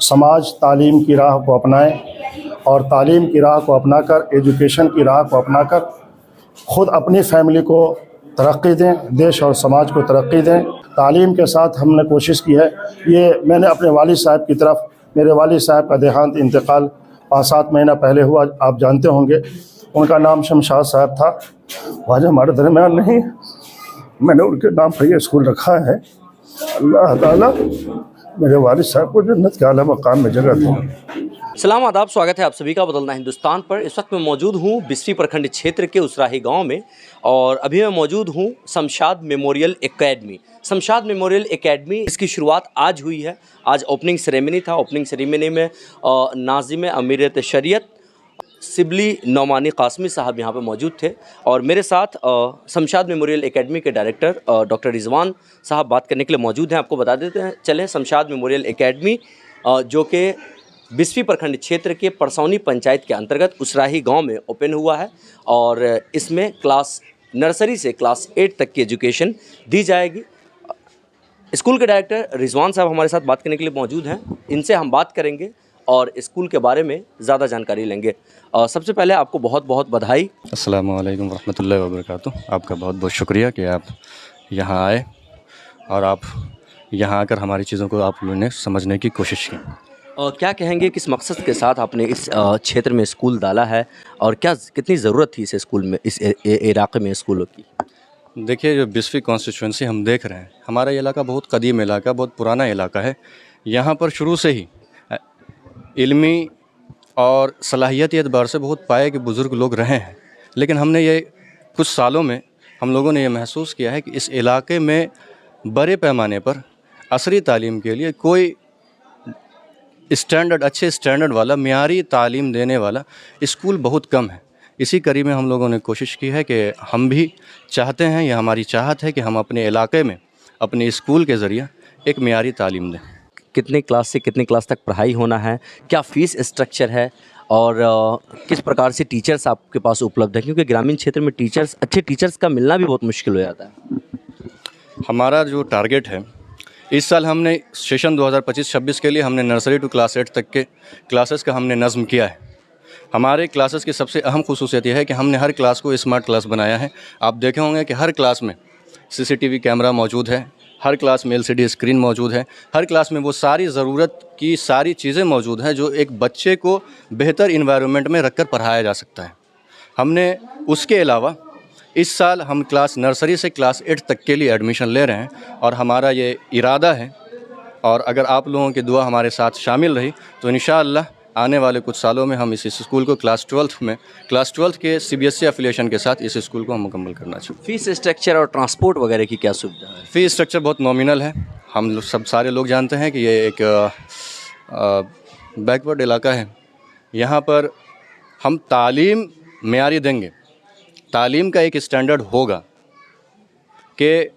समाज तालीम की राह को अपनाए और तालीम की राह को अपनाकर, एजुकेशन की राह को अपनाकर ख़ुद अपनी फैमिली को तरक्की दें, देश और समाज को तरक्की दें। तालीम के साथ हमने कोशिश की है। ये मैंने अपने वालिद साहब की तरफ, मेरे वालिद साहब का देहांत इंतकाल 5-7 महीना पहले हुआ, आप जानते होंगे। उनका नाम शमशाद साहब था। आज हमारे दरमियान नहीं, मैंने उनके नाम पर यह स्कूल रखा है। अल्लाह ताला मेरे वालिद साहब को जन्नत के आला मकाम में जगह दे। सलाम आदाब, स्वागत है आप सभी का बदलना हिंदुस्तान पर। इस वक्त मैं मौजूद हूँ बिस्फी प्रखंड क्षेत्र के उसराही गांव में और अभी मैं मौजूद हूँ Shamshad memorial academy. Shamshad memorial academy, इसकी शुरुआत आज हुई है। आज ओपनिंग सेरेमनी था। ओपनिंग सेरेमनी में नाज़िम अमीरत शरीयत सिबली नौमानी कासमी साहब यहाँ पे मौजूद थे और मेरे साथ शमशाद मेमोरियल एकेडमी के डायरेक्टर डॉक्टर रिजवान साहब बात करने के लिए मौजूद हैं। आपको बता देते हैं चलें, शमशाद मेमोरियल एकेडमी जो कि बिस्फी प्रखंड क्षेत्र के परसौनी पंचायत के अंतर्गत उसराही गांव में ओपन हुआ है और इसमें क्लास नर्सरी से क्लास 8 तक की एजुकेशन दी जाएगी। स्कूल के डायरेक्टर रिजवान साहब हमारे साथ बात करने के लिए मौजूद हैं। इनसे हम बात करेंगे और स्कूल के बारे में ज़्यादा जानकारी लेंगे। सबसे पहले आपको बहुत बहुत बधाई। अस्सलामु अलैकुम रहमतुल्लाहि व बरकातुहू। आपका बहुत बहुत शुक्रिया कि आप यहाँ आए और आप यहाँ आकर हमारी चीज़ों को आप लोगों ने समझने की कोशिश की। क्या कहेंगे, किस मकसद के साथ आपने इस क्षेत्र में स्कूल डाला है और क्या कितनी ज़रूरत थी इस स्कूल में, इस इलाके में स्कूलों की? देखिए, जो बिस्फी कॉन्स्टिट्यूंसी हम देख रहे हैं, हमारा इलाका बहुत कदीम इलाका, बहुत पुराना इलाका है। यहाँ पर शुरू से ही इल्मी और सलाहियत एतबार से बहुत पाए कि बुज़ुर्ग लोग रहे हैं, लेकिन हमने ये कुछ सालों में हम लोगों ने ये महसूस किया है कि इस इलाके में बड़े पैमाने पर असरी तालीम के लिए कोई स्टैंडर्ड, अच्छे स्टैंडर्ड वाला, मियारी तालीम देने वाला स्कूल बहुत कम है। इसी कड़ी में हम लोगों ने कोशिश की है कि हम भी चाहते हैं, यह हमारी चाहत है कि हम अपने इलाके में अपने स्कूल के ज़रिए एक मियारी तालीम दें। कितने क्लास से कितने क्लास तक पढ़ाई होना है, क्या फ़ीस स्ट्रक्चर है और किस प्रकार से टीचर्स आपके पास उपलब्ध है, क्योंकि ग्रामीण क्षेत्र में टीचर्स, अच्छे टीचर्स का मिलना भी बहुत मुश्किल हो जाता है। हमारा जो टारगेट है, इस साल हमने सेशन 2025-26 के लिए हमने नर्सरी टू क्लास 8 तक के क्लासेस का हमने नज़्म किया है। हमारे क्लासेस की सबसे अहम खुसूसियत यह है कि हमने हर क्लास को स्मार्ट क्लास बनाया है। आप देखे होंगे कि हर क्लास में CCTV कैमरा मौजूद है, हर क्लास में LCD स्क्रीन मौजूद है, हर क्लास में वो सारी ज़रूरत की सारी चीज़ें मौजूद हैं जो एक बच्चे को बेहतर इन्वायरमेंट में रख कर पढ़ाया जा सकता है। हमने उसके अलावा इस साल हम क्लास नर्सरी से क्लास 8 तक के लिए एडमिशन ले रहे हैं और हमारा ये इरादा है, और अगर आप लोगों की दुआ हमारे साथ शामिल रही तो इंशाअल्लाह आने वाले कुछ सालों में हम इस स्कूल को क्लास 12th के CBSE एफिलिएशन के साथ इस स्कूल को हम मुकम्मल करना चाहते हैं। फ़ीस स्ट्रक्चर और ट्रांसपोर्ट वगैरह की क्या सुविधा है? फ़ीस स्ट्रक्चर बहुत नॉमिनल है। हम लोग सब सारे लोग जानते हैं कि ये एक बैकवर्ड इलाका है। यहाँ पर हम तालीम मियारी देंगे, तालीम का एक स्टैंडर्ड होगा कि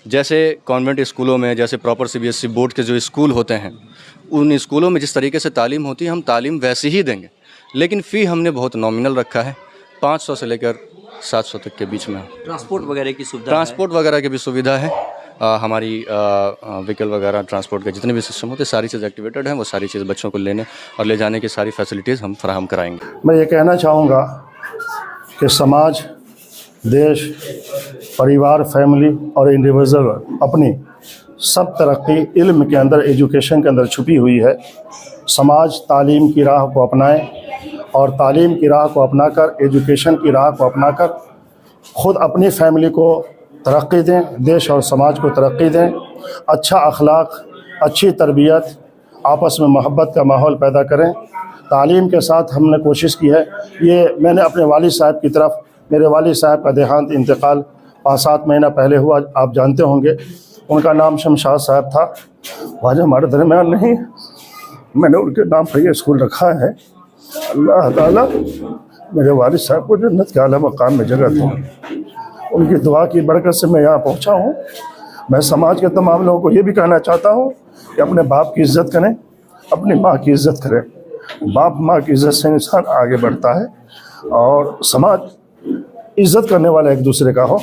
जैसे कॉन्वेंट स्कूलों में, जैसे प्रॉपर CBSE बोर्ड के जो स्कूल होते हैं, उन स्कूलों में जिस तरीके से तालीम होती है हम तालीम वैसी ही देंगे, लेकिन फ़ी हमने बहुत नॉमिनल रखा है, 500 से लेकर 700 तक के बीच में। ट्रांसपोर्ट वगैरह की सुविधा? ट्रांसपोर्ट वगैरह की भी सुविधा है। हमारी व्हीकल वगैरह ट्रांसपोर्ट के जितने भी सिस्टम होते हैं, सारी चीज़ एक्टिवेटेड हैं। वो सारी चीज़ बच्चों को लेने और ले जाने की सारी फैसिलिटीज़ हम फराहम कराएँगे। मैं ये कहना चाहूँगा कि समाज, देश, परिवार, फैमिली और इंडिविजुअल अपनी सब तरक्की इल्म के अंदर, एजुकेशन के अंदर छुपी हुई है। समाज तालीम की राह को अपनाए और तालीम की राह को अपनाकर, एजुकेशन की राह को अपनाकर ख़ुद अपनी फैमिली को तरक्की दें, देश और समाज को तरक्की दें। अच्छा अखलाक, अच्छी तरबियत, आपस में मोहब्बत का माहौल पैदा करें। तालीम के साथ हमने कोशिश की है। ये मैंने अपने वालिद साहब की तरफ, मेरे वालिद साहब का देहांत इंतकाल 5-7 महीना पहले हुआ, आप जानते होंगे। उनका नाम शमशाद साहब था। आज हमारे दरमियान नहीं, मैंने उनके नाम पर यह स्कूल रखा है। अल्लाह ताला मेरे वालिद साहब को जन्नत के आला मकाम में जगह दे। उनकी दुआ की बरकत से मैं यहाँ पहुँचा हूँ। मैं समाज के तमाम लोगों को ये भी कहना चाहता हूँ कि अपने बाप की इज़्ज़त करें, अपनी माँ की इज़्ज़त करें। बाप माँ की इज़्ज़त से इंसान आगे बढ़ता है और समाज इज़्ज़त करने वाला एक दूसरे का हो।